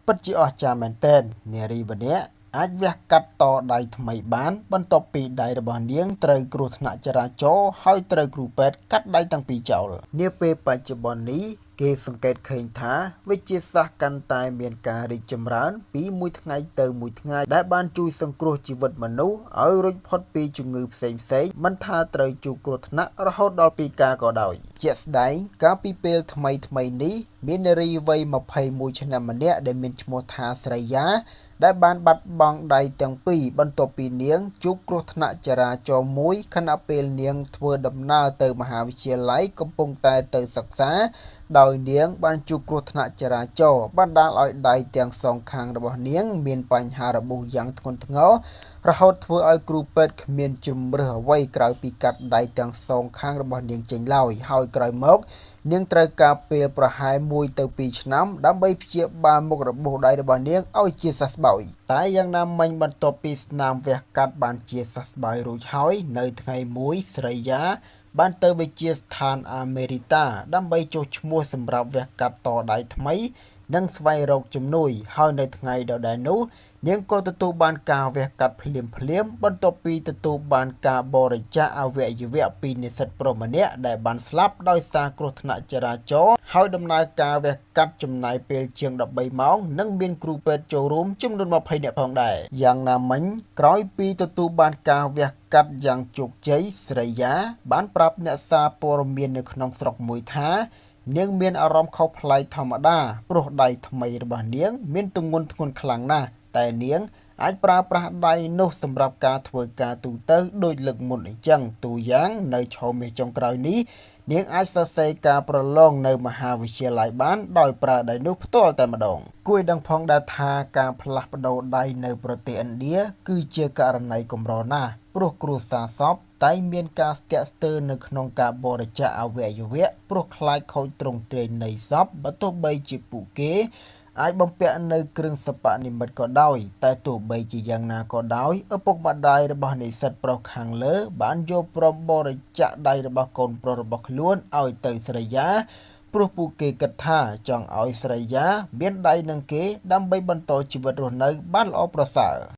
ពិតជាអស្ចារ្យមែនទែននារីម្នាក់អាចវះកាត់តដៃថ្មីបានបន្ទាប់ពីដៃរបស់នាងត្រូវគ្រោះថ្នាក់ចរាចរណ៍ហើយត្រូវគ្រូពេទ្យកាត់ដៃទាំងពីរចោលនាពេលបច្ចុប្បន្ននេះគេសង្កេតឃើញថាវិទ្យាសាស្ត្រកាន់តែមានការរីកចម្រើនពីមួយថ្ងៃទៅមួយថ្ងៃដែលបានជួយសង្គ្រោះជីវិតមនុស្សឲ្យរួចផុតពីជំងឺផ្សេងៗមិនថាត្រូវជួបគ្រោះថ្នាក់រហូតដល់ពីការក៏ដោយជាក់ស្ដែងកាលពីពេលថ្មីនេះមាននារីវ័យ21ឆ្នាំម្នាក់ដែលមានឈ្មោះថាស្រីយ៉ាដែលបានបាត់បង់ដៃទាំងពីរបន្ទាប់ពីនាងជួបគ្រោះថ្នាក់ចរាចរណ៍មួយខណៈពេលនាងធ្វើដំណើរទៅមហាវិទ្យាល័យកំពុងតែទៅសិក្សាដោយនាងបានជួបគ្រោះថ្នាក់ចរាចរណ៍បណ្ដាលឲ្យដៃទាំងសងខាងរបស់នាងមានបញ្ហារបួសយ៉ាងធ្ងន់ធ្ងររហូតធ្វើឲ្យគ្រូពេទ្យគ្មានជំរឿសអ្វីក្រៅពីកាត់ដៃទាំងសងខាងរបស់នាងចេញឡើយហើយក្រោយមកនាងត្រូវការពេលប្រហែល1 ទៅ 2 ឆ្នាំដើម្បីព្យាបាលមុខរបួសដៃរបស់នាងឲ្យជាសះស្បើយតែយ៉ាងណាមិញបន្ទាប់ពីស្នាមវះកាត់បានជាសះស្បើយរួចហើយនៅថ្ងៃមួយស្រីយ៉ាបានទៅវិទ្យាស្ថានអាមេរិកាដើម្បីចុះឈ្មោះសម្រាប់វះកាត់តដៃថ្មីនិងស្វែងរកជំនួយហើយនៅថ្ងៃដដែលនោះនាងក៏ទទួលបានការវះកាត់ភ្លាមបន្ទាប់ពីទទួលបានការបរិច្ចាគអវយវៈពីនិស្សិតប្រុសម្នាក់ដែលបានស្លាប់ដោយសារគ្រោះថ្នាក់ចរាចរណ៍ហើយដំណើរការវះកាត់ចំណាយពេលជាង13ម៉ោងនិងមានគ្រូពេទ្យចូលរួមចំនួន20នាក់ផងដែរយ៉ាងណាមិញក្រោយពីទទួលបានការវះកាត់យ៉ាងជោគជ័យស្រីយ៉ាបានប្រាប់អ្នកសារព័ត៌មាននៅក្នុងស្រុកមួយថានាងមានអារម្មណ៍ខុសប្លែកធម្មតាព្រោះដៃថ្មីរបស់នាងមានទម្ងន់ធ្ងន់ខ្លាំងណាស់តែនាងអាចប្រើប្រាស់ដៃនោះសម្រាប់ការធ្វើការទូទៅដូចលើកមុនអញ្ចឹងទូយ៉ាងនៅឆមាសចុងក្រោយនេះនាងអាចសរសេរការប្រឡងនៅមហាវិទ្យាល័យបានដោយប្រើដៃនោះផ្ទាល់តែម្ដងគួរដឹងផងដែរថាការផ្លាស់ប្ដូរដៃនៅប្រទេសឥណ្ឌាគឺជាករណីកម្រណាស់ព្រោះគ្រួសារសពតែមានការស្ទាក់ស្ទើរនៅក្នុងការបរិច្ចាគអវយវៈព្រោះខ្លាចខូចទ្រង់ទ្រាយនៃសពបើទោះបីជាពួកគេអាចបំពាក់នៅគ្រឿងសិប្បនិម្មិតក៏ដោយតែទោះបីជាយ៉ាងណាក៏ដោយឪពុកម្ដាយរបស់និស្សិតប្រុសខាងលើបានយកព្រមបរិច្ចាគដៃរបស់កូនប្រុសរបស់ខ្លួនឲ្យទៅស្រីយ៉ាព្រោះពួកគេគិតថាចង់ឲ្យស្រីយ៉ាមានដៃនឹងគេដើម្បីបន្តជីវិតរស់នៅបានល្អប្រសើរ